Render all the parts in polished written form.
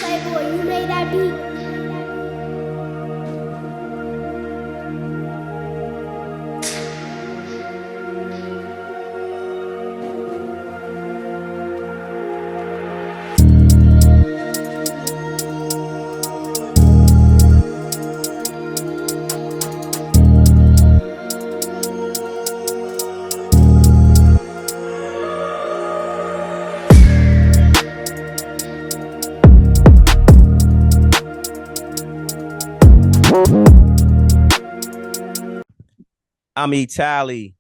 Playboy, you made that beat. I'm Tally,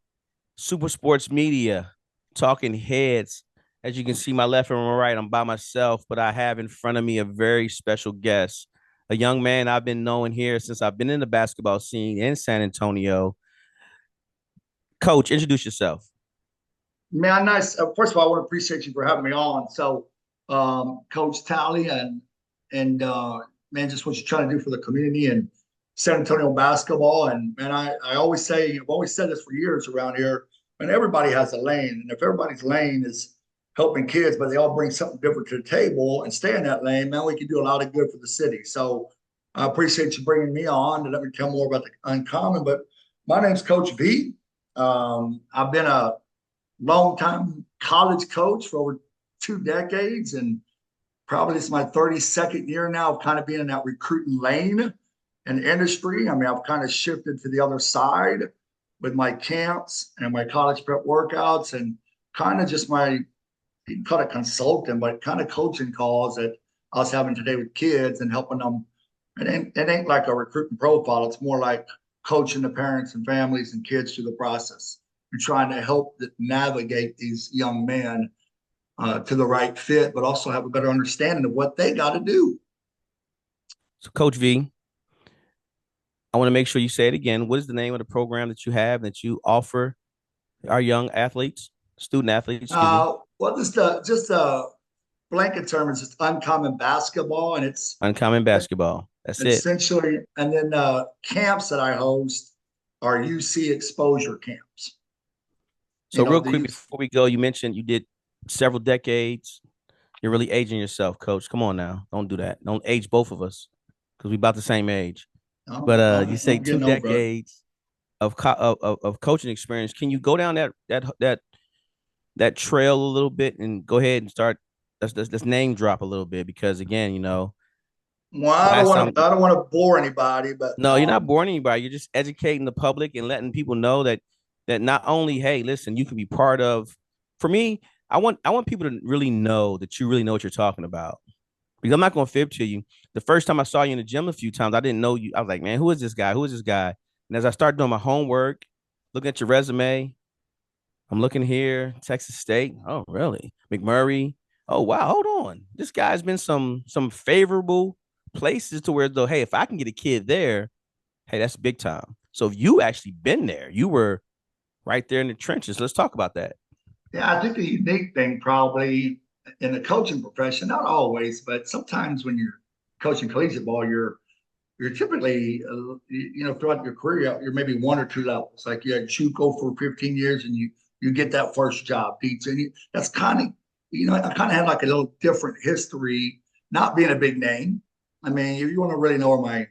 Super Sports Media, Talking Heads. As you can see, my left and my right, I'm by myself, but I have in front of me a very special guest, a young man I've been knowing here since I've been in the basketball scene in San Antonio. Coach, introduce yourself. Man, nice. First of all, I want to appreciate you for having me on. So, Coach Tally, and man, just what you're trying to do for the community and San Antonio basketball. And man, I always say, I've always said this for years around here. And everybody has a lane, and if everybody's lane is helping kids, but they all bring something different to the table and stay in that lane, man, we can do a lot of good for the city. So, I appreciate you bringing me on to let me tell more about the uncommon. But my name's Coach V. I've been a long-time college coach for over 2 decades, and probably it's my 32nd year now of kind of being in that recruiting lane and industry. I mean, I've kind of shifted to the other side with my camps and my college prep workouts and kind of just my, you can call it consulting, but kind of coaching calls that I was having today with kids and helping them. It ain't like a recruiting profile. It's more like coaching the parents and families and kids through the process. You're trying to help navigate these young men to the right fit, but also have a better understanding of what they got to do. So, Coach V, I want to make sure you say it again. What is the name of the program that you have that you offer our young athletes, student athletes? Excuse me. Well, just a blanket term is just uncommon basketball, and it's Uncommon basketball. That's it. essentially. And then camps that I host are UC exposure camps. So, real quick before we go, you mentioned you did several decades. You're really aging yourself, Coach. Come on now, don't do that. Don't age both of us because we about the same age. But you say I'm two getting over it. decades of coaching experience. Can you go down that trail a little bit and go ahead and start? Let's name drop a little bit because again, Well, I don't want to bore anybody, but no, you're not boring anybody. You're just educating the public and letting people know that not only, hey, listen, you can be part of. For me, I want people to really know that you really know what you're talking about. Because I'm not going to fib to you. The first time I saw you in the gym a few times, I didn't know you. I was like, man, who is this guy? Who is this guy? And as I started doing my homework, looking at your resume, I'm looking here, Texas State. Oh, really? McMurray. Oh, wow. Hold on. This guy's been some favorable places to where though, hey, if I can get a kid there, hey, that's big time. So if you actually been there, you were right there in the trenches. Let's talk about that. Yeah, I think the unique thing probably in the coaching profession, not always, but sometimes when you're coaching collegiate ball, you're typically throughout your career you're maybe one or two levels. Like you had JUCO for 15 years, and you get that first job, pizza, and that's kind of I kind of had like a little different history, not being a big name. I mean, if you want to really know where my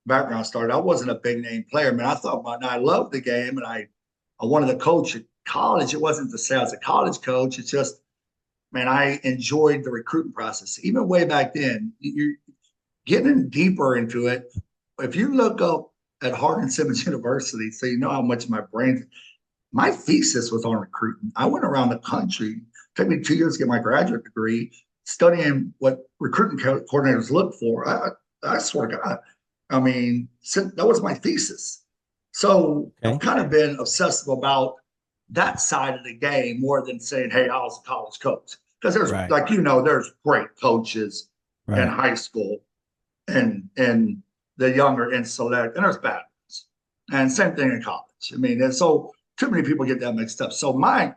background started, I wasn't a big name player. I mean, I loved the game, and I wanted to coach at college. It wasn't to say I was a college coach. It's just, man, I enjoyed the recruiting process. Even way back then, you're getting deeper into it. If you look up at Hardin Simmons University, so you know how much my thesis was on recruiting. I went around the country. It took me 2 years to get my graduate degree, studying what recruiting coordinators look for. I swear to God, I mean, that was my thesis. So I've kind of been obsessive about that side of the game more than saying, hey, I was a college coach. Because there's there's great coaches in high school and the younger in select, and there's bad ones. And same thing in college. I mean, and so too many people get that mixed up. So my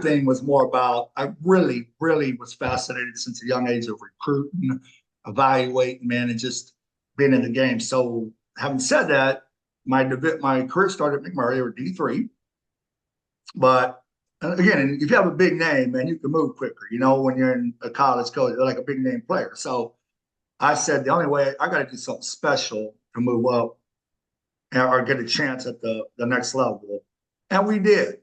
thing was more about, I really, really was fascinated since a young age of recruiting, evaluating, man, and just being in the game. So having said that, my career started at McMurray or D3. But again, if you have a big name, man, you can move quicker, when you're in a college coach, like a big name player. So I said the only way I got to do something special to move up or get a chance at the next level. And we did.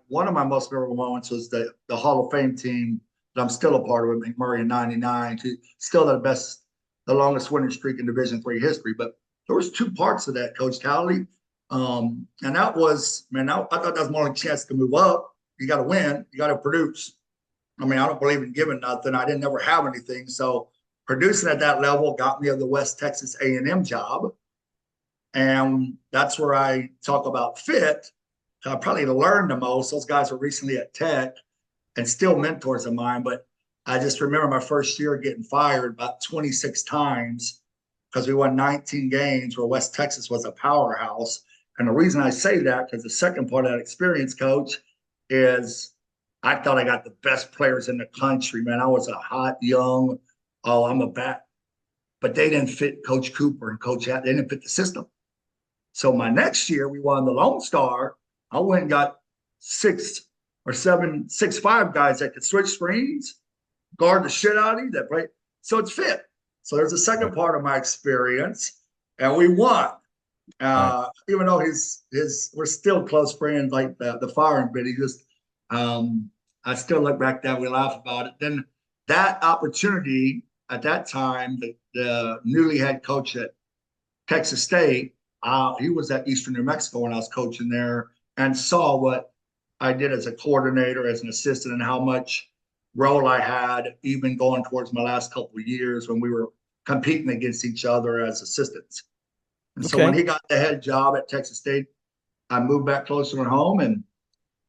One of my most memorable moments was the Hall of Fame team that I'm still a part of, McMurray in '99, still the longest winning streak in Division III history. But there was two parts of that, Coach Cowley. And that was, man, I thought that was my only chance to move up. You got to win. You got to produce. I mean, I don't believe in giving nothing. I didn't ever have anything. So producing at that level got me the West Texas A&M job. And that's where I talk about fit. I probably learned the most. Those guys were recently at Tech and still mentors of mine. But I just remember my first year getting fired about 26 times because we won 19 games where West Texas was a powerhouse. And the reason I say that, because the second part of that experience, Coach, is I thought I got the best players in the country, man. I was a hot, young, I'm a bat. But they didn't fit Coach Cooper and Coach Hat. They didn't fit the system. So my next year, we won the Lone Star. I went and got 6'5" guys that could switch screens, guard the shit out of you, that play. So it's fit. So there's a second part of my experience, and we won. Even though we're still close friends, like the firing bit. He just, I still look back that we laugh about it. Then that opportunity at that time, the newly head coach at Texas State, he was at Eastern New Mexico when I was coaching there, and saw what I did as a coordinator, as an assistant, and how much role I had, even going towards my last couple of years when we were competing against each other as assistants. And so when he got the head job at Texas State, I moved back closer to home. And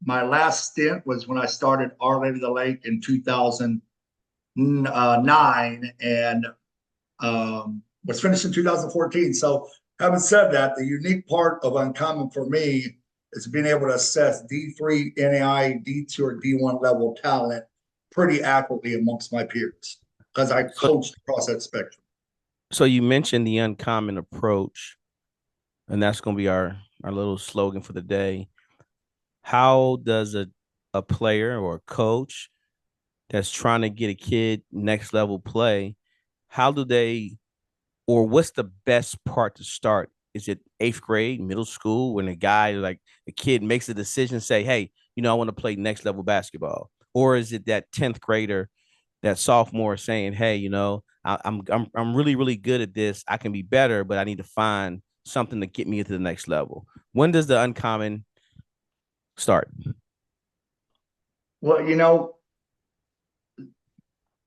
my last stint was when I started Our Lady of the Lake in 2009 and was finished in 2014. So having said that, the unique part of Uncommon for me is being able to assess D3, NAI, D2, or D1 level talent pretty accurately amongst my peers because I coached across that spectrum. So you mentioned the uncommon approach, and that's going to be our little slogan for the day. How does a player or a coach that's trying to get a kid next level play, how do they, or what's the best part to start? Is it 8th grade, middle school, when a guy, like a kid, makes a decision, say, hey, I want to play next level basketball? Or is it that 10th grader, that sophomore, saying, hey, I'm really, really good at this. I can be better, but I need to find something to get me into the next level? When does the uncommon start? Well,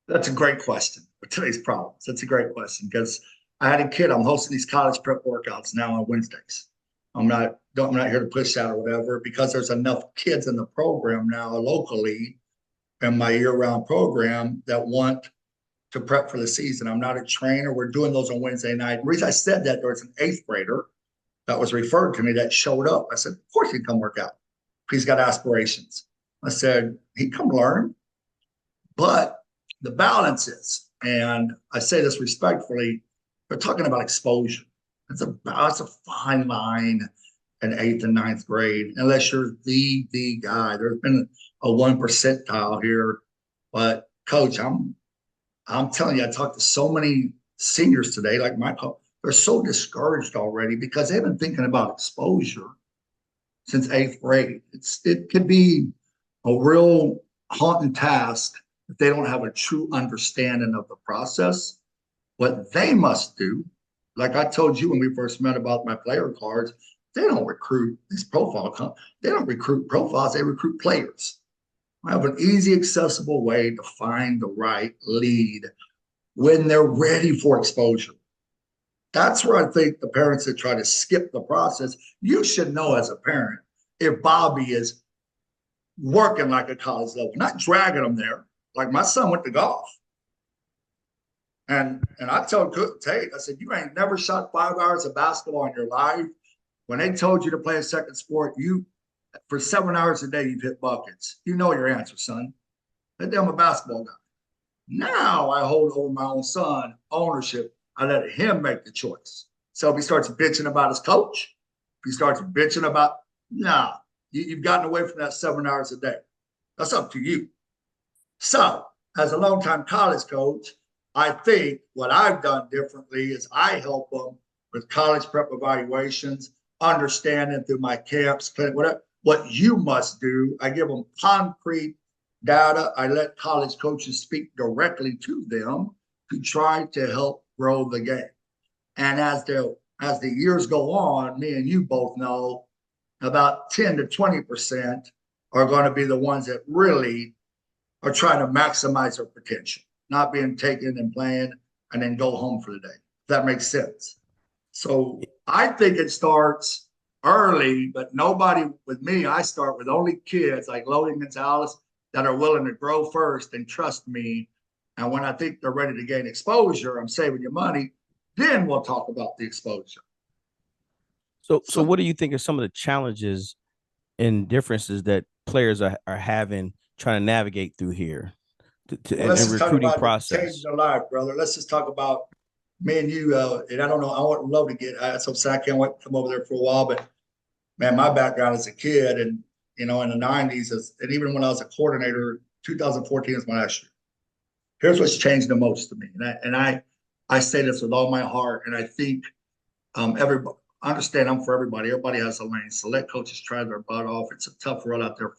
that's a great question for today's problems. That's a great question because I had a kid. I'm hosting these college prep workouts now on Wednesdays. I'm not here to push that or whatever because there's enough kids in the program now locally in my year-round program that want to prep for the season. I'm not a trainer. We're doing those on Wednesday night. The reason I said that, there was an 8th grader that was referred to me that showed up. I said, of course he'd come work out. He's got aspirations. I said, he'd come learn. But the balance is, and I say this respectfully, we're talking about exposure. It's a fine line in 8th and 9th grade, unless you're the guy. There's been a 1 percentile here. But Coach, I'm telling you, I talked to so many seniors today, like my coach, they're so discouraged already because they've been thinking about exposure since 8th grade. It could be a real haunting task if they don't have a true understanding of the process. What they must do, like I told you when we first met about my player cards, they don't recruit these they don't recruit profiles, they recruit players. I have an easy, accessible way to find the right lead when they're ready for exposure. That's where I think the parents that try to skip the process, you should know as a parent if Bobby is working like a college level, not dragging them there. Like my son went to golf. And I told Tate, I said, you ain't never shot 5 hours of basketball in your life. When they told you to play a second sport, for 7 hours a day, you've hit buckets. You know your answer, son. I'm a basketball guy. Now I hold over my own son ownership. I let him make the choice. So if he starts bitching about his coach, if he starts bitching about, you've gotten away from that 7 hours a day. That's up to you. So as a longtime college coach, I think what I've done differently is I help them with college prep evaluations, understanding through my camps, clinic, whatever, what you must do. I give them concrete data. I let college coaches speak directly to them to try to help grow the game. And as the years go on, me and you both know about 10 to 20% are going to be the ones that really are trying to maximize their potential, not being taken and playing and then go home for the day. If that makes sense. So I think it starts early, but nobody with me, I start with only kids like Logan Gonzalez that are willing to grow first and trust me. And when I think they're ready to gain exposure, I'm saving you money. Then we'll talk about the exposure. So what do you think are some of the challenges and differences that players are having trying to navigate through here Well, let's in just talk recruiting about process? changing their life, brother. Let's just talk about me and you. And I don't know, I would love to get, so I can't wait to come over there for a while. But man, my background as a kid and, in the 90s, and even when I was a coordinator, 2014 is my last year. Here's what's changed the most to me. And I say this with all my heart. And I think everybody, I understand I'm for everybody. Everybody has a lane. Select coaches try their butt off. It's a tough road out there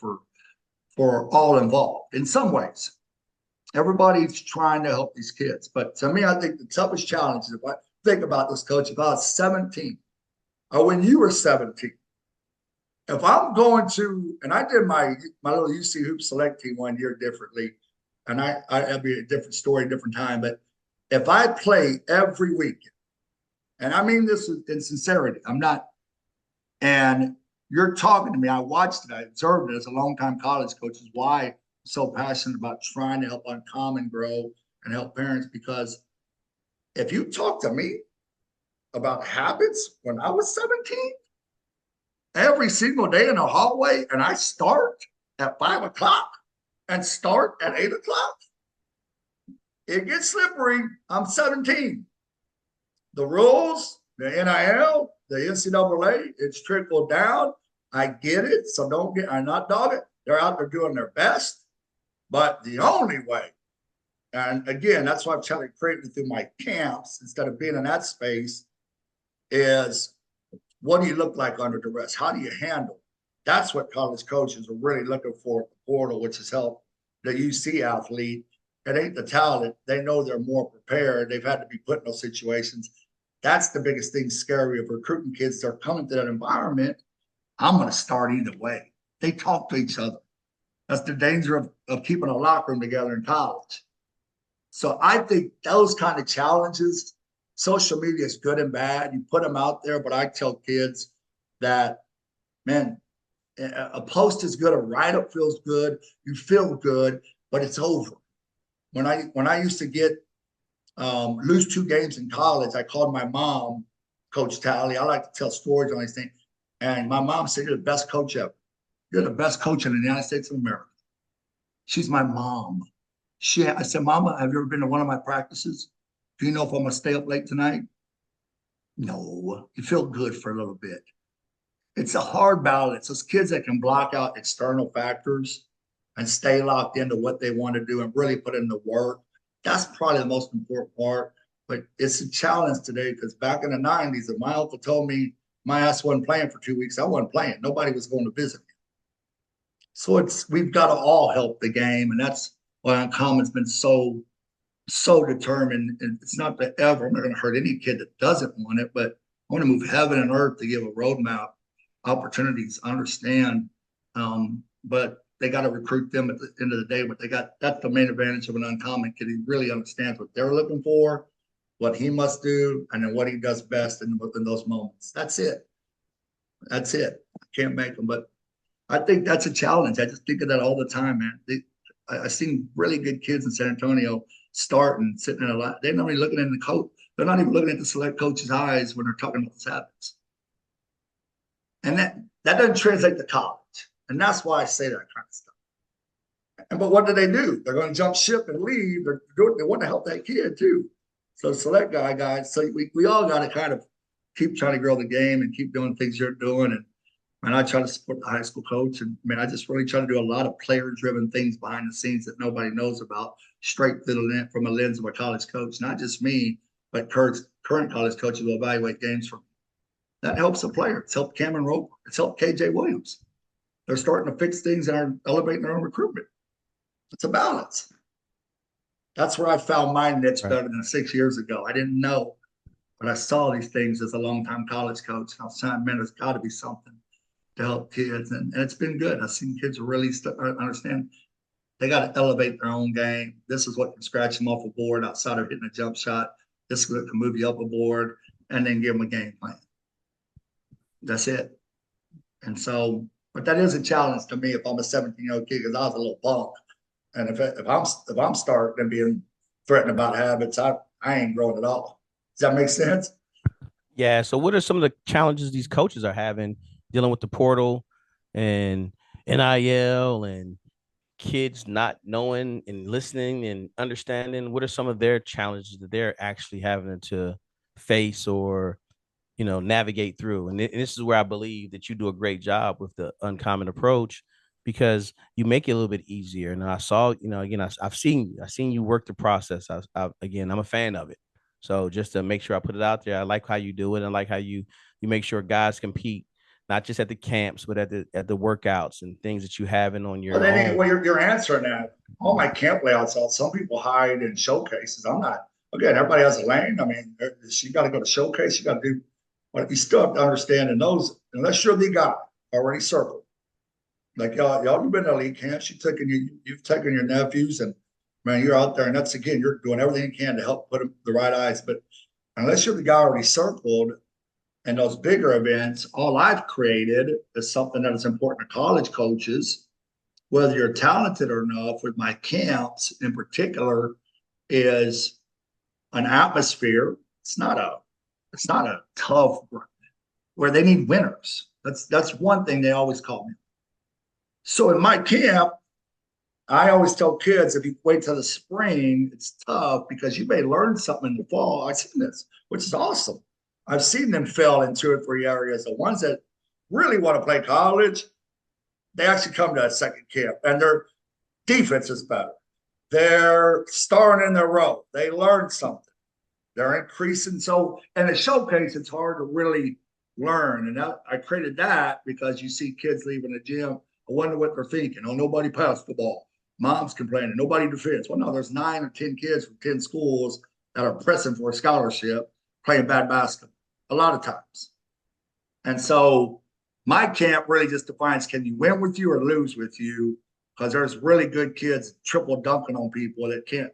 for all involved in some ways. Everybody's trying to help these kids. But to me, I think the toughest challenge is, if I think about this, coach, if I was 17 or when you were 17, if I'm going to, and I did my little UC Hoop select team one year differently, and I'd be a different story, different time. But if I play every weekend, and I mean this in sincerity, I'm not, and you're talking to me, I watched it, I observed it as a longtime college coach, is why I'm so passionate about trying to help Uncommon grow and help parents. Because if you talk to me about habits when I was 17, every single day in the hallway, and I start at 5 o'clock and start at 8 o'clock, it gets slippery. I'm 17. The rules, the NIL, the NCAA, it's trickled down. I get it. So I'm not dogging. They're out there doing their best. But the only way, and again, that's why I'm trying to create it through my camps instead of being in that space, is what do you look like under duress? How do you handle? That's what college coaches are really looking for at the portal, which has helped the UC athlete. It ain't the talent. They know they're more prepared. They've had to be put in those situations. That's the biggest thing scary of recruiting kids. They're coming to that environment. I'm going to start either way. They talk to each other. That's the danger of keeping a locker room together in college. So I think those kind of challenges, social media is good and bad. You put them out there, but I tell kids that, man, a post is good, a write-up feels good, you feel good, but it's over. When I used to get lose 2 games in college, I called my mom, Coach Talley. I like to tell stories on these things. And my mom said, "You're the best coach ever. You're the best coach in the United States of America." She's my mom. I said, "Mama, have you ever been to one of my practices? Do you know if I'm going to stay up late tonight?" No. You feel good for a little bit. It's a hard balance. Those kids that can block out external factors and stay locked into what they want to do and really put in the work, that's probably the most important part. But it's a challenge today because back in the 90s, if my uncle told me my ass wasn't playing for 2 weeks, I wasn't playing. Nobody was going to visit me. So we've got to all help the game. And that's why Uncommon's been so determined. And it's not that ever, I'm not going to hurt any kid that doesn't want it, but I want to move heaven and earth to give a roadmap, opportunities, understand. But they got to recruit them at the end of the day. But that's the main advantage of an Uncommon kid. He really understands what they're looking for, what he must do, and then what he does best in those moments. That's it. That's it. I can't make them, but I think that's a challenge. I just think of that all the time, man. I've seen really good kids in San Antonio start and sitting in a lot. They're not even looking in the coach. They're not even looking at the select coach's eyes when they're talking about these habits. And that doesn't translate to college. And that's why I say that kind of stuff. But what do? They're going to jump ship and leave. They want to help that kid too. So select guys. So we all got to kind of keep trying to grow the game and keep doing things you're doing. And Man, I try to support the high school coach, and man, I just really try to do a lot of player-driven things behind the scenes that nobody knows about, straight from a lens of a college coach. Not just me, but current college coaches will evaluate games from me. That helps the player. It's helped Cameron Roper. It's helped KJ Williams. They're starting to fix things and are elevating their own recruitment. It's a balance. That's where I found my niche better than 6 years ago. I didn't know, but I saw these things as a longtime college coach. I was saying, man, there's got to be something to help kids, and it's been good. I've seen kids really understand they got to elevate their own game. This is what can scratch them off a board outside of hitting a jump shot. This is what can move you up a board, and then give them a game plan. That's it. And so, but that is a challenge to me if I'm a 17-year-old kid, because I was a little punk. And if I'm starting and being threatened about habits, I ain't growing at all. Does that make sense? Yeah. So what are some of the challenges these coaches are having dealing with the portal and NIL and kids not knowing and listening and understanding? What are some of their challenges that they're actually having to face or, navigate through? And this is where I believe that you do a great job with the uncommon approach, because you make it a little bit easier. And I saw, again, I've seen you work the process. Again, I'm a fan of it. So just to make sure I put it out there, I like how you do it. I like how you make sure guys compete, not just at the camps, but at the workouts and things that you have in on your own. Well, you're answering that. All my camp layouts out. Some people hide in showcases. I'm not. Again, everybody has a lane. I mean, you got to go to showcase. You got to do. But you still have to understand in those, unless you're the guy already circled. Like y'all, you've been to elite camps. You've taken your nephews, and man, you're out there, and that's again, you're doing everything you can to help put them the right eyes. But unless you're the guy already circled, and those bigger events, all I've created is something that is important to college coaches, whether you're talented or not. With my camps in particular, is an atmosphere. It's not a tough where they need winners. That's one thing they always call me. So in my camp, I always tell kids, if you wait till the spring, it's tough because you may learn something in the fall. I've seen this, which is awesome. I've seen them fail in 2 or 3 areas. The ones that really want to play college, they actually come to a second camp, and their defense is better. They're starring in their role. They learn something. They're increasing. So in a showcase, it's hard to really learn. And I created that because you see kids leaving the gym. I wonder what they're thinking. Oh, nobody passed the ball. Mom's complaining. Nobody defends. Well, no, there's 9 or 10 kids from 10 schools that are pressing for a scholarship, playing bad basketball a lot of times. And so my camp really just defines, can you win with you or lose with you? Because there's really good kids triple dunking on people that can't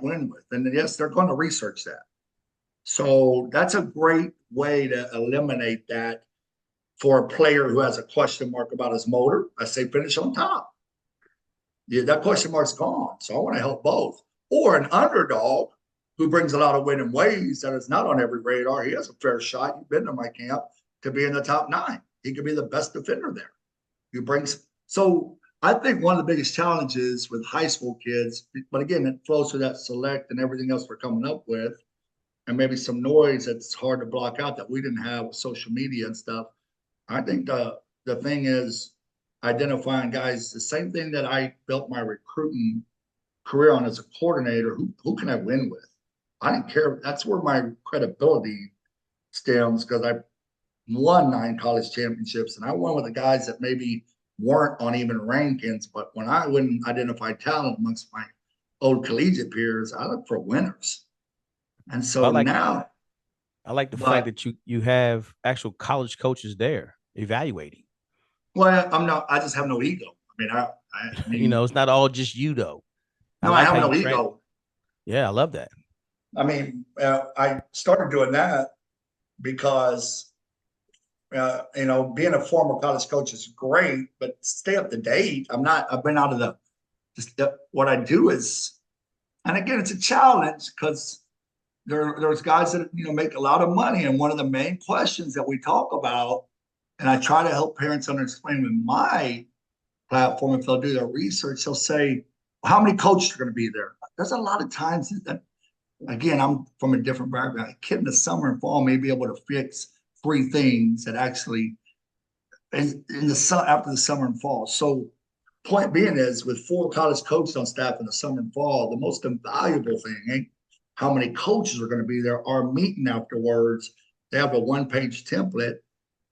win with. And yes, they're going to research that. So that's a great way to eliminate that for a player who has a question mark about his motor. I say finish on top. Yeah, that question mark's gone. So I want to help both. Or an underdog who brings a lot of winning ways that is not on every radar. He has a fair shot. You've been to my camp to be in the top 9. He could be the best defender there. So I think one of the biggest challenges with high school kids, but again, it flows to that select and everything else we're coming up with, and maybe some noise that's hard to block out that we didn't have with social media and stuff. I think the thing is identifying guys, the same thing that I built my recruiting career on as a coordinator. Who can I win with? I didn't care. That's where my credibility stems, because I won 9 college championships, and I won with the guys that maybe weren't on even rankings. But when I wouldn't identify talent amongst my old collegiate peers, I look for winners. And so now I like the fact that you have actual college coaches there evaluating. Well, I just have no ego. I mean, it's not all just you though. I have no ego. Yeah, I love that. I mean, I started doing that because, being a former college coach is great, but stay up to date. I've been out of what I do is, and again, it's a challenge because there's guys that, make a lot of money. And one of the main questions that we talk about, and I try to help parents understand with my platform, if they'll do their research, they'll say, well, how many coaches are going to be there? There's a lot of times that, again, I'm from a different background. A kid in the summer and fall may be able to fix 3 things that actually in the after the summer and fall. So point being is with 4 college coaches on staff in the summer and fall, the most invaluable thing ain't how many coaches are going to be there. Our meeting afterwards, they have a 1-page template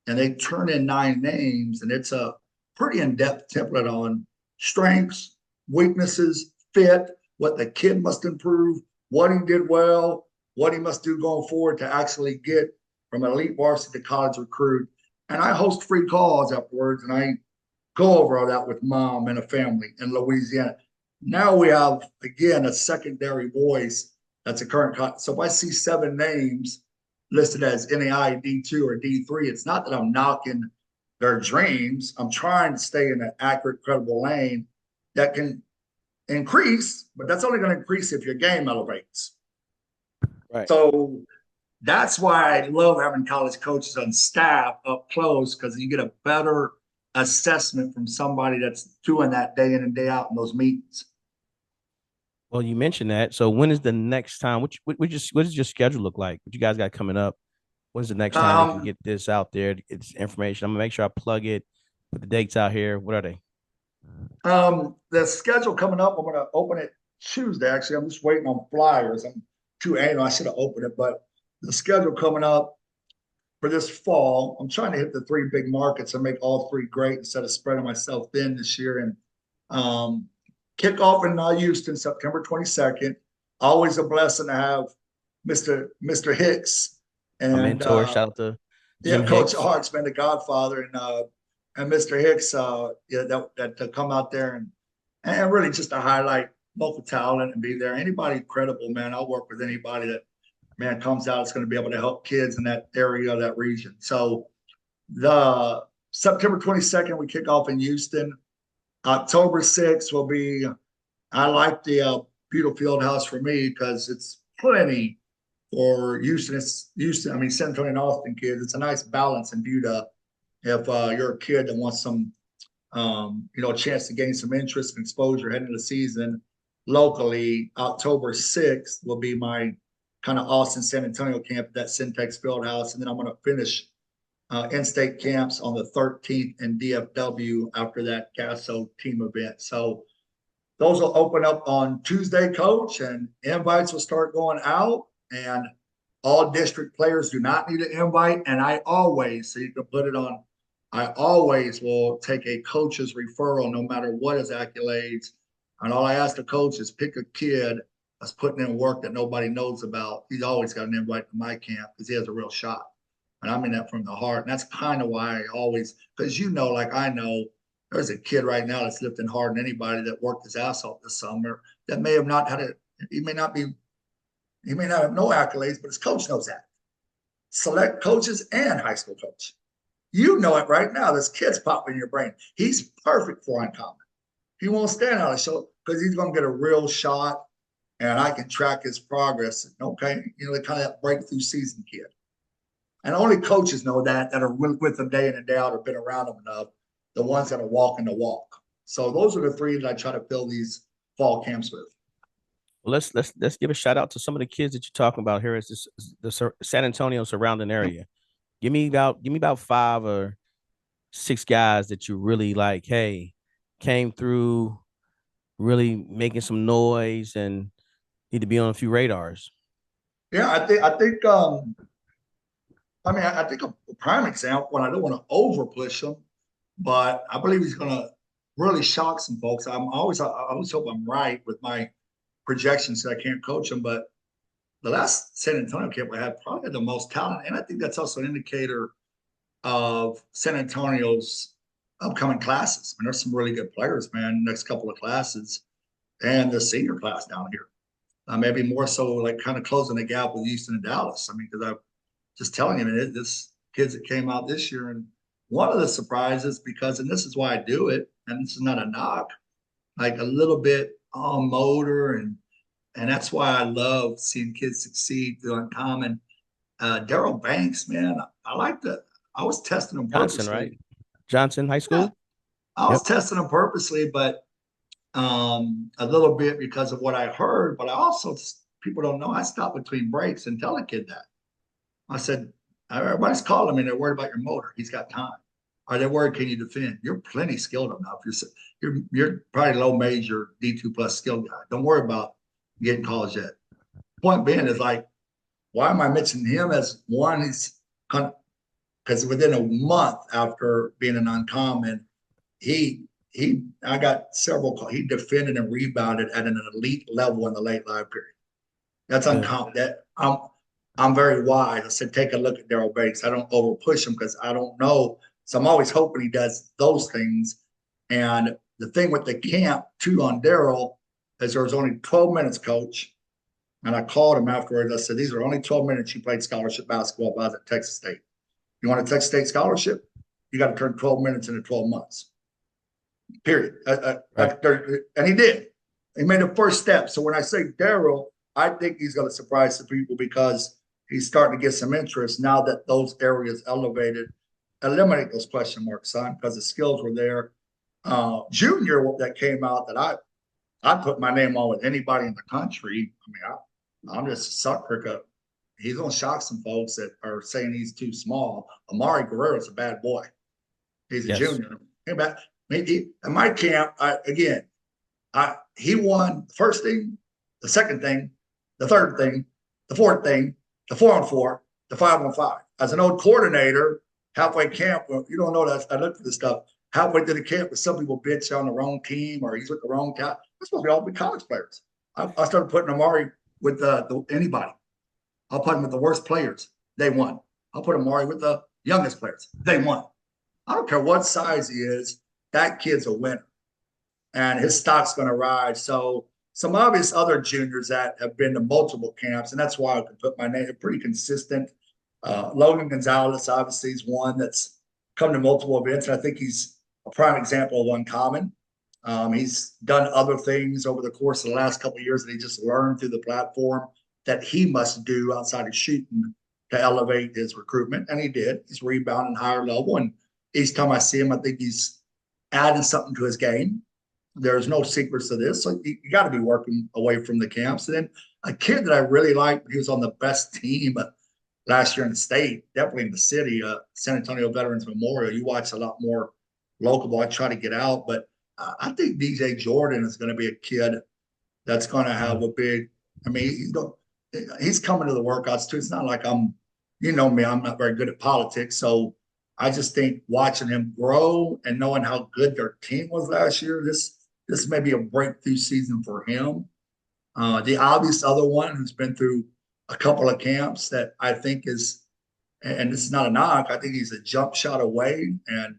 and they turn in 9 names, and it's a pretty in-depth template on strengths, weaknesses, fit, what the kid must improve, what he did well, what he must do going forward to actually get from elite varsity to college recruit. And I host free calls afterwards, and I go over all that with mom and a family in Louisiana. Now we have, again, a secondary voice that's a current. So if I see 7 names listed as NAI D2 or D3, it's not that I'm knocking their dreams. I'm trying to stay in an accurate, credible lane that can increase, but that's only going to increase if your game elevates. Right. So that's why I love having college coaches on staff up close, because you get a better assessment from somebody that's doing that day in and day out in those meetings. Well, you mentioned that. So when is the next time? What does your schedule look like? What you guys got coming up? When's the next time we can get this out there? It's information. I'm gonna make sure I plug it. Put the dates out here. What are they? The schedule coming up, I'm going to open it Tuesday. Actually, I'm just waiting on flyers. I'm too anal. I should have opened it, but the schedule coming up for this fall, I'm trying to hit the 3 big markets and make all 3 great instead of spreading myself thin this year. And kickoff in Houston, September 22nd. Always a blessing to have Mr. Hicks and My mentor. Shout out to Jim Coach Hicks. Hart's been the godfather, and Mr. Hicks, that come out there and really just to highlight local talent and be there. Anybody credible, man. I'll work with anybody that, man, comes out. It's going to be able to help kids in that area, that region. So the September 22nd, we kick off in Houston. October 6th will be, I like the beautiful field house for me because it's plenty for Houston. It's Houston, I mean, San Antonio and Austin kids. It's a nice balance in Buda. If you're a kid that wants some, a chance to gain some interest and exposure heading into the season locally, October 6th will be my kind of Austin San Antonio camp at that Syntex Fieldhouse. And then I'm going to finish in-state camps on the 13th in DFW after that CASO team event. So those will open up on Tuesday, Coach, and invites will start going out. And all district players do not need an invite. And I always, so you can put it on, I always will take a coach's referral no matter what his accolades. And all I ask the coach is pick a kid that's putting in work that nobody knows about. He's always got an invite to my camp because he has a real shot. And I mean that from the heart. And that's kind of why I always, because like I know, there's a kid right now that's lifting harder than anybody that worked his ass off this summer that may have not had it. He may not have no accolades, but his coach knows that. Select coaches and high school coach. You know it right now. This kid's popping in your brain. He's perfect for uncommon. He won't stand out of the show because he's going to get a real shot, and I can track his progress. Okay, the kind of that breakthrough season kid. And only coaches know that are with them day in and day out or been around them enough, the ones that are walking the walk. So those are the 3 that I try to fill these fall camps with. Well, let's give a shout out to some of the kids that you're talking about here. Is the San Antonio surrounding area? Give me about 5 or 6 guys that you really like. Hey, came through, really making some noise and need to be on a few radars. Yeah, I think I think a prime example, and I don't want to over push him, but I believe he's going to really shock some folks. I always hope I'm right with my projections that I can't coach him, but the last San Antonio camp I had probably had the most talent, and I think that's also an indicator of San Antonio's upcoming classes. I mean, there's some really good players, man, next couple of classes, and the senior class down here. Maybe more so like kind of closing the gap with Houston and Dallas. I mean, because I'm just telling you, man, this kids that came out this year, and one of the surprises, because, and this is why I do it, and this is not a knock, like a little bit on motor, and that's why I love seeing kids succeed through uncommon. Daryl Banks, man, I like that. I was testing him purposely. Johnson, right? Johnson High School. Yeah, I was testing him purposely, but a little bit because of what I heard. But I also, people don't know, I stopped between breaks and tell a kid that. I said, everybody's calling me. They're worried about your motor. He's got time. Are they worried? Can you defend? You're plenty skilled enough. You're probably low major D2 plus skill guy. Don't worry about getting calls yet. Point being is like, why am I mentioning him as one? He's because within a month after being an uncommon, I got several calls. He defended and rebounded at an elite level in the late live period. That's uncommon. That I'm very wise. I said, take a look at Daryl Bates. I don't over push him because I don't know. So I'm always hoping he does those things. And the thing with the camp too on Daryl is there was only 12 minutes, coach. And I called him afterwards. I said, these are only 12 minutes you played scholarship basketball if I was at Texas State. You want a Texas State scholarship? You got to turn 12 minutes into 12 months. Period. And he did. He made the first step. So when I say Daryl, I think he's going to surprise some people because he's starting to get some interest now that those areas elevated. Eliminate those question marks, son, because the skills were there. Junior that came out that I put my name on with anybody in the country. I mean, I'm just a sucker. He's going to shock some folks that are saying he's too small. Amari Guerrero's a bad boy. He's a junior. In my camp, he won the first thing, the second thing, the third thing, the fourth thing, the 4-on-4, the 5-on-5. As an old coordinator, halfway camp, well, you don't know that. I looked at this stuff. Halfway through the camp, some people bitch on the wrong team or he's with the wrong guy. They're supposed to be all be college players. I started putting Amari with anybody. I'll put him with the worst players. They won. I'll put Amari with the youngest players. They won. I don't care what size he is. That kid's a winner. And his stock's going to rise. So some obvious other juniors that have been to multiple camps, and that's why I can put my name pretty consistent. Logan Gonzalez, obviously, is one that's come to multiple events. And I think he's a prime example of uncommon. He's done other things over the course of the last couple of years that he just learned through the platform that he must do outside of shooting to elevate his recruitment. And he did. He's rebounding higher level. And each time I see him, I think he's adding something to his game. There's no secrets to this. So you got to be working away from the camps. And then a kid that I really liked, he was on the best team last year in the state, definitely in the city, San Antonio Veterans Memorial. You watch a lot more local ball. I try to get out. But I think DJ Jordan is going to be a kid that's going to have a big – I mean, he's coming to the workouts too. It's not like you know me, I'm not very good at politics. So I just think watching him grow and knowing how good their team was last year, this may be a breakthrough season for him. The obvious other one who's been through a couple of camps that I think is, and this is not a knock, I think he's a jump shot away and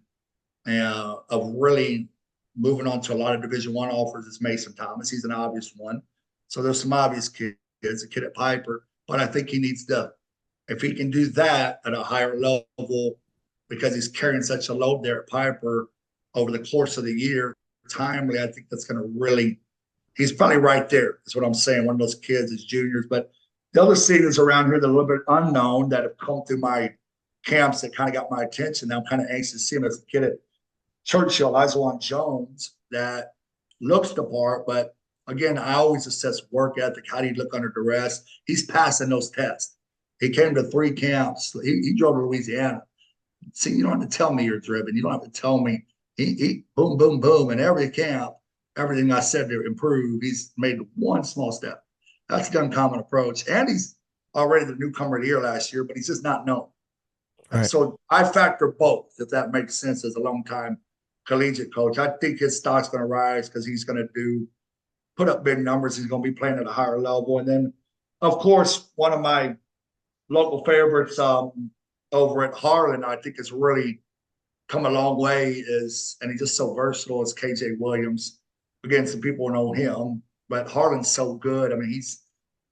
of really moving on to a lot of Division I offers is Mason Thomas. He's an obvious one. So there's some obvious kids, a kid at Piper, but I think he needs to, if he can do that at a higher level, because he's carrying such a load there at Piper over the course of the year, timely, I think that's going to really, he's probably right there. That's what I'm saying. One of those kids is juniors, but the other seniors around here that are a little bit unknown that have come through my camps that kind of got my attention. Now I'm kind of anxious to see him as a kid at Churchill, Isolon Jones, that looks the part, but again, I always assess work ethic. How do you look under duress? He's passing those tests. He came to 3 camps. He drove to Louisiana. See, you don't have to tell me you're driven. You don't have to tell me. He boom, boom, boom. And every camp, everything I said to improve, he's made one small step. That's the uncommon approach. And he's already the newcomer of the year last year, but he's just not known. Right. So I factor both, if that makes sense, as a long-time collegiate coach. I think his stock's going to rise because he's going to put up big numbers. He's going to be playing at a higher level. And then, of course, one of my local favorites over at Harlan, I think has really come a long way and he's just so versatile, as KJ Williams. Again, some people know him, but Harlan's so good. I mean, he's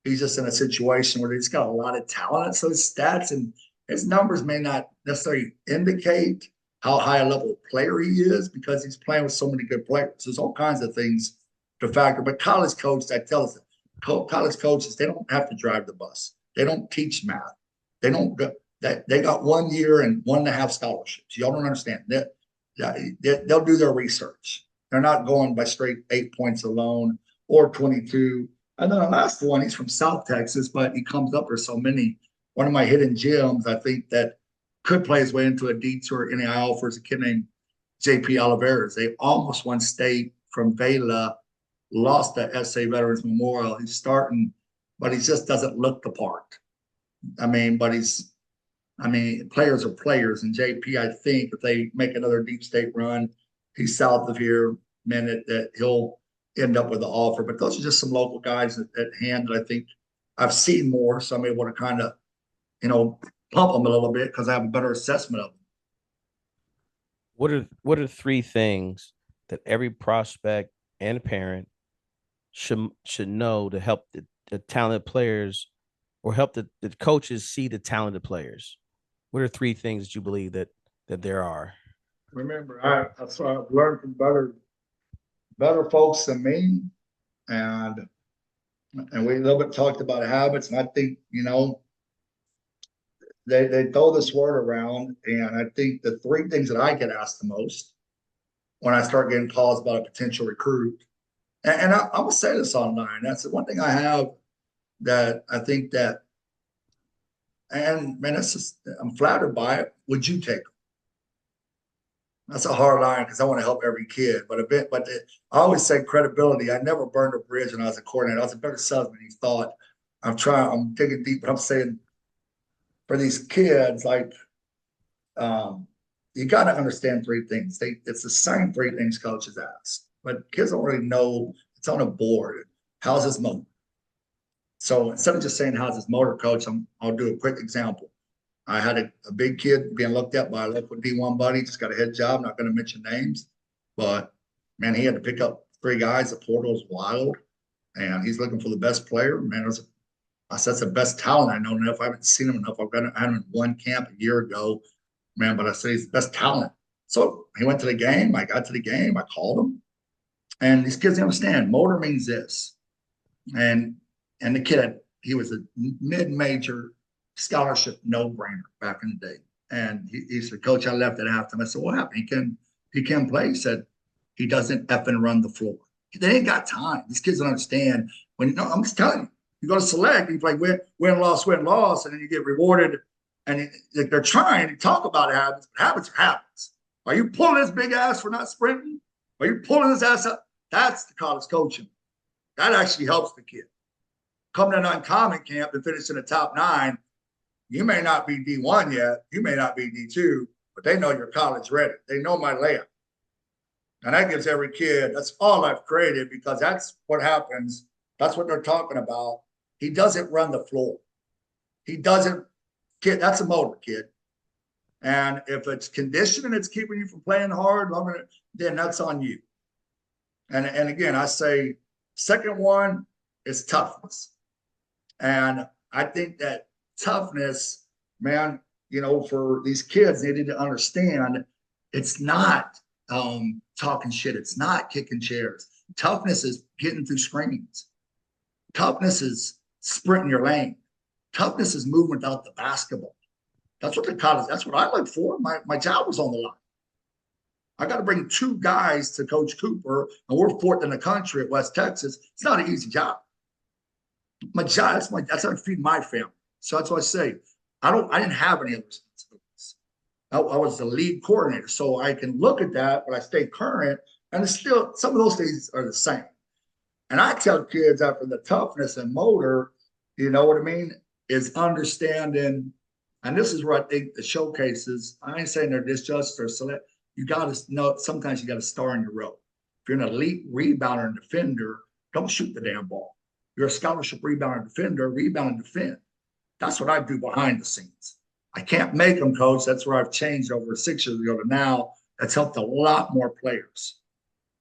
just in a situation where he's got a lot of talent. So his stats and his numbers may not necessarily indicate how high a level player he is because he's playing with so many good players. There's all kinds of things to factor. But college coaches, I tell us, college coaches, they don't have to drive the bus. They don't teach math. They got 1 year and 1.5 scholarships. Y'all don't understand that. They'll do their research. They're not going by straight 8 points alone or 22. And then the last one, he's from South Texas, but he comes up for so many. One of my hidden gems, I think that could play his way into a D2 NAIA offers a kid named JP Oliveras. They almost won state from Vela, lost the SA Veterans Memorial. He's starting, but he just doesn't look the part. Players are players, and JP, I think if they make another deep state run, he's south of here, that he'll end up with an offer. But those are just some local guys at hand that I think I've seen more, so I'm able to kind of, pump them a little bit because I have a better assessment of them. What are 3 things that every prospect and parent should know to help the talented players, or help the coaches see the talented players? What are 3 things that you believe that there are? Remember, that's what I've learned from better folks than me, and we a little bit talked about habits, and I think they throw this word around, and I think the 3 things that I get asked the most when I start getting calls about a potential recruit, and I'm gonna say this online. That's the one thing I have that I think that, and man, I'm flattered by it. Would you take them? That's a hard line because I want to help every kid, but I always say credibility. I never burned a bridge when I was a coordinator. I was a better salesman than you thought. I'm digging deep, but I'm saying for these kids, like, you got to understand 3 things. It's the same 3 things coaches ask, but kids don't really know. It's on a board. How's his motor? So instead of just saying how's his motor, coach, I'll do a quick example. I had a big kid being looked at by a local D1 buddy, just got a head job, not going to mention names, but man, he had to pick up 3 guys. The portal is wild, and he's looking for the best player. Man, I said, that's the best talent I know enough. I haven't seen him enough. I had him in 1 camp a year ago, man, but I said he's the best talent. So he went to the game. I got to the game. I called him, and these kids understand motor means this. And the kid, he was a mid-major scholarship no-brainer back in the day. And he said, Coach, I left at halftime. I said, what happened? He can play. He said, he doesn't effing run the floor. They ain't got time. These kids don't understand. I'm just telling you, you go to select, you play win, loss, and then you get rewarded. And they're trying to talk about habits, but habits are habits. Are you pulling his big ass for not sprinting? Are you pulling his ass up? That's the college coaching. That actually helps the kid. Come to an uncommon camp and finish in the top 9. You may not be D1 yet. You may not be D2, but they know you're college ready. They know my layup. And that gives every kid, that's all I've created, because that's what happens. That's what they're talking about. He doesn't run the floor. He doesn't, kid, that's a motor, kid. And if it's conditioning, it's keeping you from playing hard, then that's on you. And again, I say, second one is toughness. And I think that toughness, man, for these kids, they need to understand it's not talking shit. It's not kicking chairs. Toughness is getting through screens. Toughness is sprinting your lane. Toughness is moving without the basketball. That's what that's what I look for. My job was on the line. I got to bring 2 guys to Coach Cooper, and we're 4th in the country at West Texas. It's not an easy job. My job, that's how I feed my family. So that's what I say. I didn't have any other responsibilities. I was the lead coordinator, so I can look at that, but I stay current, and it's still, some of those things are the same. And I tell kids, after the toughness and motor, you know what I mean, is understanding, and this is where I think the showcases, I ain't saying they're disjudged or select, you got to know, sometimes you got to star in your role. If you're an elite rebounder and defender, don't shoot the damn ball. You're a scholarship rebounder and defender, rebound and defend. That's what I do behind the scenes. I can't make them, coach. That's where I've changed over 6 years ago to now. That's helped a lot more players.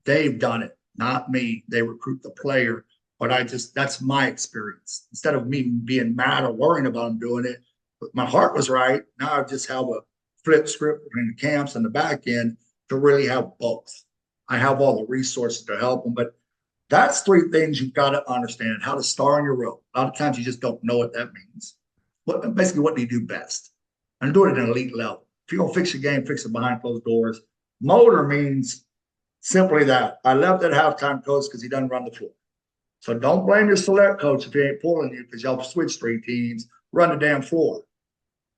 They've done it, not me. They recruit the player, but that's my experience. Instead of me being mad or worrying about them doing it, but my heart was right. Now I just have a flip script between the camps and the back end to really have both. I have all the resources to help them, but that's 3 things you've got to understand: how to star in your role. A lot of times you just don't know what that means. Basically, what do you do best? And do it at an elite level. If you're going to fix your game, fix it behind closed doors. Motor means simply that. I left at halftime, coach, because he doesn't run the floor. So don't blame your select coach if he ain't pulling you, because y'all switch 3 teams, run the damn floor.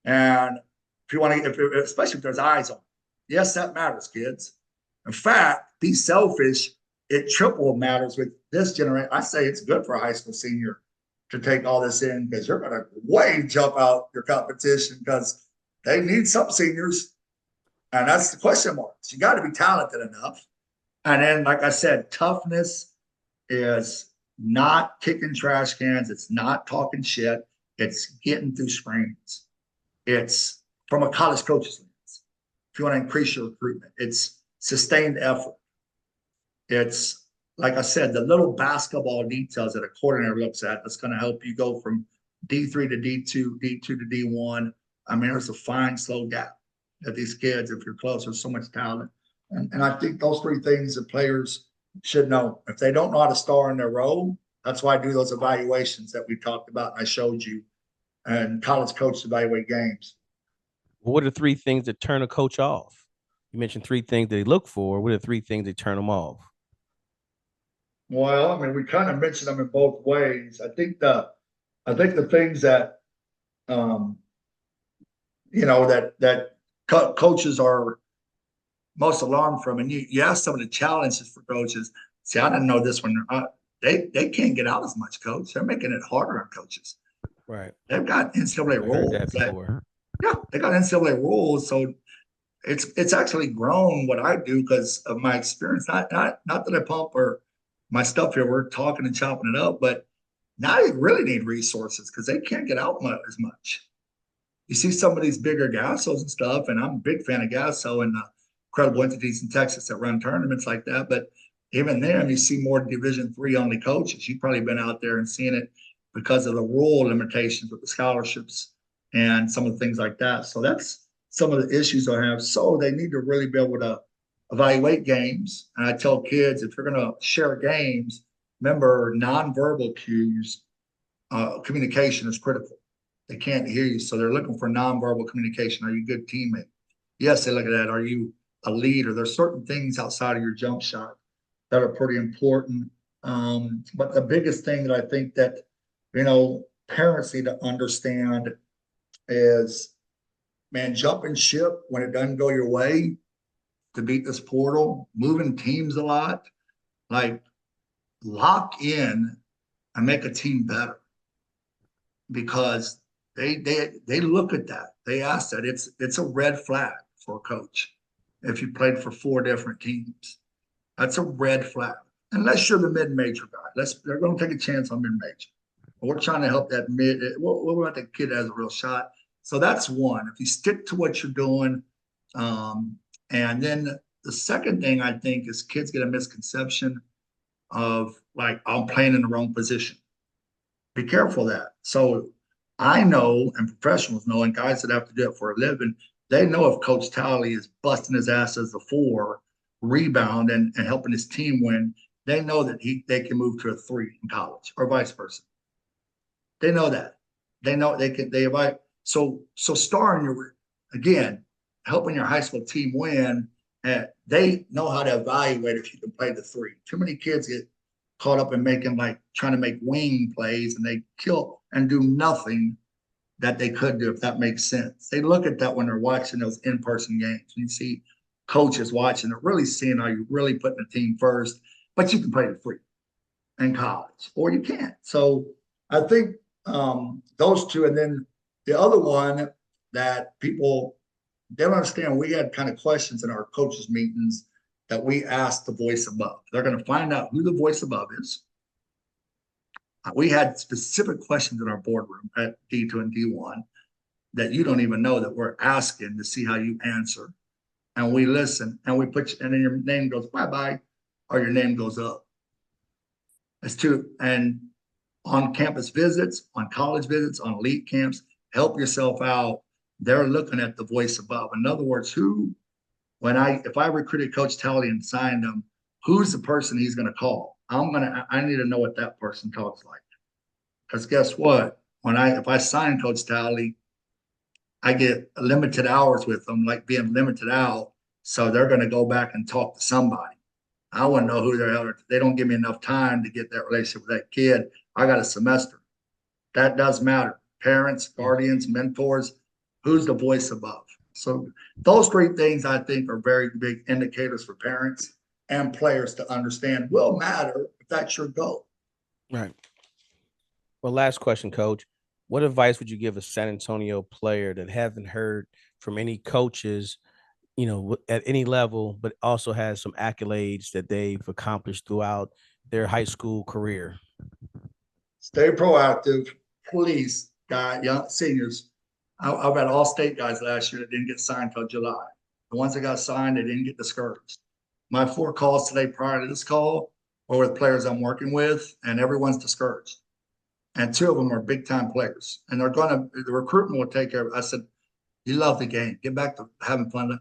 And If you want to, especially if there's eyes on it. Yes, that matters, kids. In fact, be selfish. It triple matters with this generation. I say it's good for a high school senior to take all this in because you're going to way jump out your competition because they need some seniors. And that's the question marks. You got to be talented enough. And then, like I said, toughness is not kicking trash cans. It's not talking shit. It's getting through screens. It's from a college coach's lens. If you want to increase your recruitment, it's sustained effort. It's, like I said, the little basketball details that a coordinator looks at that's going to help you go from D3 to D2, D2 to D1. I mean, there's a fine, slow gap that these kids, if you're close, there's so much talent. And I think those three things that players should know. If they don't know how to star in their role, that's why I do those evaluations that we talked about and I showed you. And college coaches evaluate games. What are three things that turn a coach off? You mentioned three things they look for. What are three things that turn them off? Well, I mean, we kind of mentioned them in both ways. I think the things that that coaches are most alarmed from, and you ask some of the challenges for coaches. See, I didn't know this one. They can't get out as much, coach. They're making it harder on coaches. Right. They've got NCAA rules. Yeah, they got NCAA rules, so it's actually grown what I do because of my experience. Not that I pump or my stuff here. We're talking and chopping it up, but now you really need resources because they can't get out as much. You see some of these bigger GASOs and stuff, and I'm a big fan of GASO and the credible entities in Texas that run tournaments like that. But even them, you see more Division III only coaches. You've probably been out there and seen it because of the rule limitations with the scholarships and some of the things like that. So that's some of the issues I have. So they need to really be able to evaluate games. And I tell kids, if you're going to share games, remember nonverbal cues, communication is critical. They can't hear you. So they're looking for nonverbal communication. Are you a good teammate? Yes, they look at that. Are you a leader? There's certain things outside of your jump shot that are pretty important. But the biggest thing that I think that, parents need to understand is, man, jumping ship when it doesn't go your way to beat this portal, moving teams a lot, like lock in and make a team better because they look at that. They ask that. It's a red flag for a coach if you played for 4 different teams. That's a red flag. Unless you're the mid-major guy. They're going to take a chance on mid-major. We're trying to help that mid. We want the kid that has a real shot. So that's one. If you stick to what you're doing, and then the second thing I think is kids get a misconception of like, I'm playing in the wrong position. Be careful of that. So I know, and professionals know, and guys that have to do it for a living, they know if Coach Talley is busting his ass as a 4, rebound and helping his team win, they know that they can move to a 3 in college or vice versa. They know that. They know they invite. So starring again, helping your high school team win, they know how to evaluate if you can play the 3. Too many kids get caught up in trying to make wing plays and they kill and do nothing that they could do, if that makes sense. They look at that when they're watching those in-person games. And you see coaches watching, they're really seeing, are you really putting the team first? But you can play the 3 in college, or you can't. So I think those two, and then the other one that people don't understand, we had kind of questions in our coaches meetings that we asked the voice above. They're going to find out who the voice above is. We had specific questions in our boardroom at D2 and D1 that you don't even know that we're asking to see how you answer. And we listen and we put you, and then your name goes bye-bye or your name goes up. That's two. And on campus visits, on college visits, on elite camps, help yourself out. They're looking at the voice above. In other words, if I recruited Coach Talley and signed him, who's the person he's going to call? I need to know what that person talks like. Because guess what? If I sign Coach Talley, I get limited hours with them, like being limited out. So they're going to go back and talk to somebody. I want to know who they are. They don't give me enough time to get that relationship with that kid. I got a semester. That does matter. Parents, guardians, mentors, who's the voice above? So those three things I think are very big indicators for parents and players to understand will matter if that's your goal. Right. Well, last question, Coach. What advice would you give a San Antonio player that haven't heard from any coaches, at any level, but also has some accolades that they've accomplished throughout their high school career? Stay proactive, please, young seniors. I've had all state guys last year that didn't get signed till July. The ones that got signed, they didn't get discouraged. My 4 calls today prior to this call were with players I'm working with, and everyone's discouraged. And 2 of them are big time players, and the recruitment will take care of it. I said, you love the game. Get back to having fun.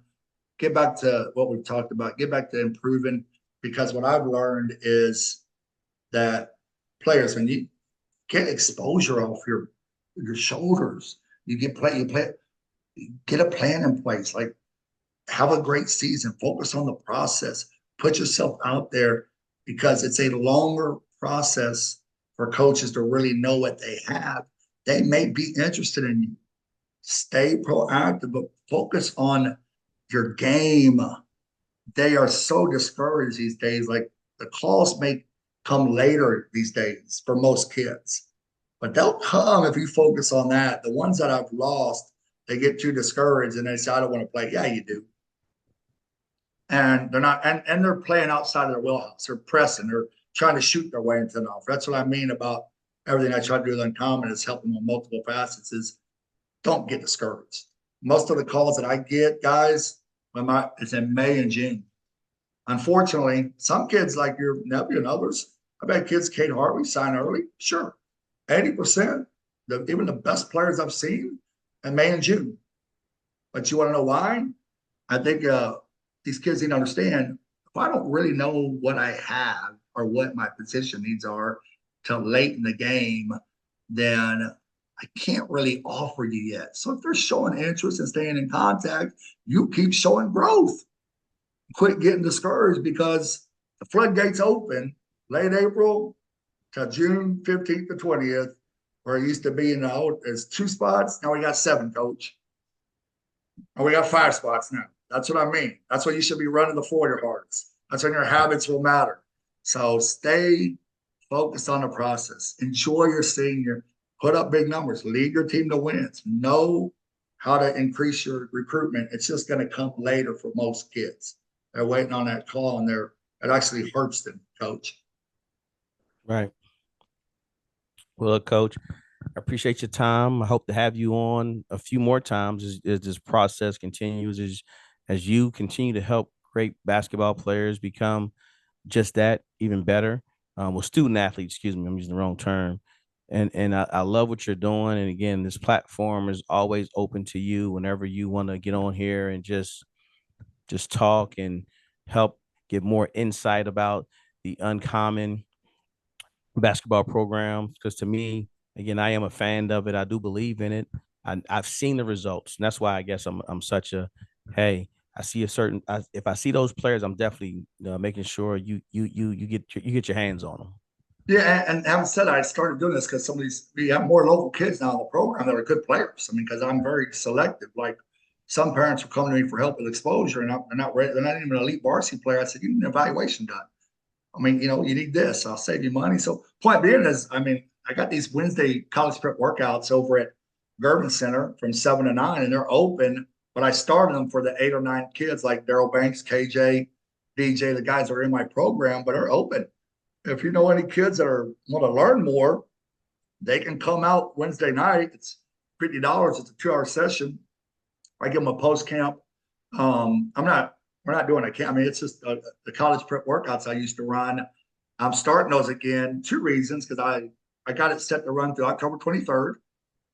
Get back to what we've talked about. Get back to improving, because what I've learned is that players, when you get exposure off your shoulders, you get a plan in place. Like, have a great season. Focus on the process. Put yourself out there, because it's a longer process for coaches to really know what they have. They may be interested in you. Stay proactive, but focus on your game. They are so discouraged these days. Like, the calls may come later these days for most kids, but they'll come if you focus on that. The ones that I've lost, they get too discouraged and they say, I don't want to play. Yeah, you do. And they're not, and they're playing outside of their wheelhouse. They're pressing, they're trying to shoot their way into an offer. That's what I mean about everything I try to do with Uncommon, is helping on multiple facets, is don't get discouraged. Most of the calls that I get, guys, it's in May and June. Unfortunately, some kids like your nephew and others, I've had kids, Kate Hartley, sign early. Sure. 80%, even the best players I've seen, in May and June. But you want to know why? I think these kids need to understand, if I don't really know what I have or what my position needs are till late in the game, then I can't really offer you yet. So if they're showing interest and staying in contact, you keep showing growth. Quit getting discouraged, because the floodgates open late April to June 15th to 20th, where it used to be there's 2 spots. Now we got 7, coach. And we got 5 spots now. That's what I mean. That's what you should be running the floor your hardest. That's when your habits will matter. So stay focused on the process. Enjoy your senior. Put up big numbers. Lead your team to wins. Know how to increase your recruitment. It's just going to come later for most kids. They're waiting on that call, and it actually hurts them, coach. Right. Well, look, Coach, I appreciate your time. I hope to have you on a few more times as this process continues, as you continue to help great basketball players become just that, even better. Student athletes, excuse me, I'm using the wrong term. And I love what you're doing. And again, this platform is always open to you whenever you want to get on here and just talk and help get more insight about the Uncommon basketball program. Because to me, again, I am a fan of it. I do believe in it. I've seen the results, and that's why I guess I'm such a hey. I see if I see those players, I'm definitely making sure you get your hands on them. Yeah, and having said that, I started doing this because we have more local kids now in the program that are good players. I mean, because I'm very selective. Like, some parents will come to me for help with exposure, and they're not ready. They're not even an elite varsity player. I said, you need an evaluation done. I mean, you need this. I'll save you money. So point being is, I mean, I got these Wednesday college prep workouts over at Gervin Center from 7 to 9, and they're open. But I started them for the 8 or 9 kids like Daryl Banks, KJ, DJ, the guys that are in my program, but are open. If you know any kids that want to learn more, they can come out Wednesday night. It's $50. It's a 2-hour session. I give them a post camp. We're not doing a camp. I mean, it's just the college prep workouts I used to run. I'm starting those again. 2 reasons, because I got it set to run through October 23rd.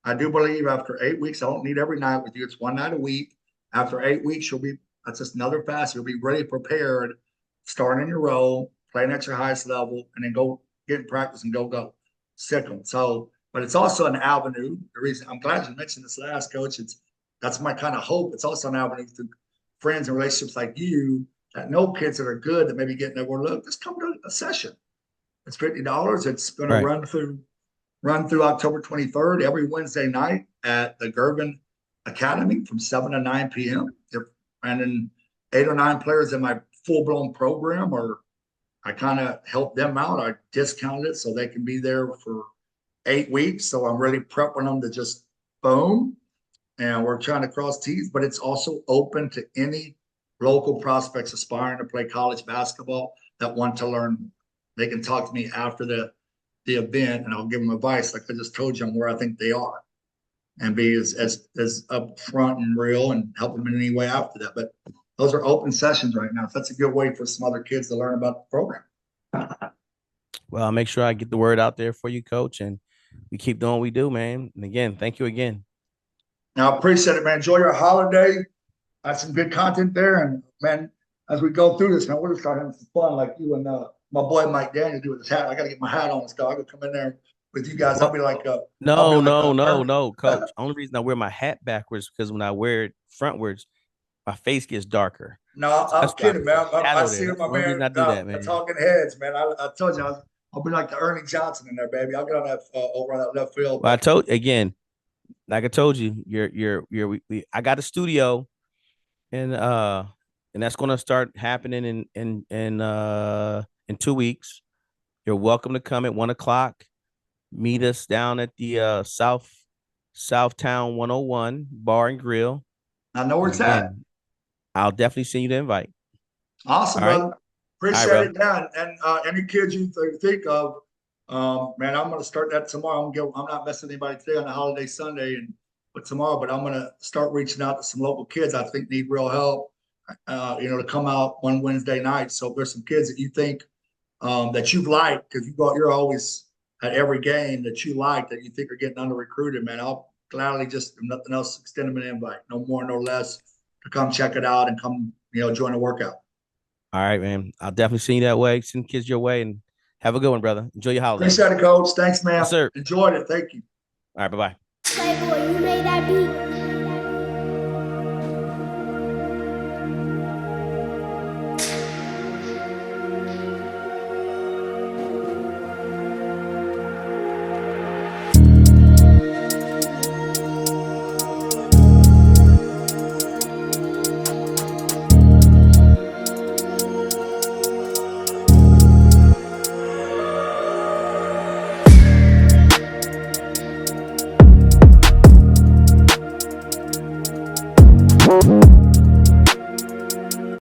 I do believe after 8 weeks, I don't need every night with you. It's 1 night a week. After 8 weeks, that's just another fast. You'll be ready, prepared, starting in your role, playing at your highest level, and then go get in practice and go. Sick them. So, but it's also an avenue. The reason I'm glad you mentioned this last, coach, that's my kind of hope. It's also an avenue through friends and relationships like you that know kids that are good, that maybe getting overlooked. Just come to a session. It's $50. It's going to run through October 23rd every Wednesday night at the Gervin academy from 7 to 9 p.m. And then 8 or 9 players in my full-blown program, or I kind of help them out. I discounted it so they can be there for 8 weeks. So I'm really prepping them to just boom. And we're trying to cross T's, but it's also open to any local prospects aspiring to play college basketball that want to learn. They can talk to me after the event, and I'll give them advice, like I just told you, on where I think they are, and be as upfront and real, and help them in any way after that. But those are open sessions right now. So that's a good way for some other kids to learn about the program. Well, I'll make sure I get the word out there for you, Coach, and we keep doing what we do, man. And again, thank you again. Now, I appreciate it, man. Enjoy your holiday. I had some good content there. And, man, as we go through this, man, we're just start having some fun, like you and my boy Mike Daniel do with his hat. I got to get my hat on and stuff. I could come in there with you guys. I'll be like, no, Coach. Only reason I wear my hat backwards because when I wear it frontwards, my face gets darker. No, So I'm kidding, man. I see my man. I do that, man. Talking heads, man. I told you, I'll be like the Ernie Johnson in there, baby. I'll get on that over on that left field. Well, I told again, like I told you, I got a studio, and that's gonna start happening in 2 weeks. You're welcome to come at 1:00. Meet us down at the Southtown 101 Bar and Grill. I know where it's at. I'll definitely send you the invite. Awesome, All brother. right. Appreciate it, Dan. And any kids you think of, man, I'm going to start that tomorrow. I'm not messing anybody today on the holiday Sunday, but tomorrow. But I'm going to start reaching out to some local kids I think need real help. To come out one Wednesday night. So if there's some kids that you think that you've liked, because you're always at every game that you like, that you think are getting under recruited, man, I'll gladly just, if nothing else, extend them an invite, no more, no less, to come check it out and come, join the workout. All right, man. I'll definitely send you that way. Send kids your way, and have a good one, brother. Enjoy your holiday. Appreciate it, Coach. Thanks, man. Yes, sir. Enjoyed it. Thank you. All right, bye-bye. Playboy, you made that beat.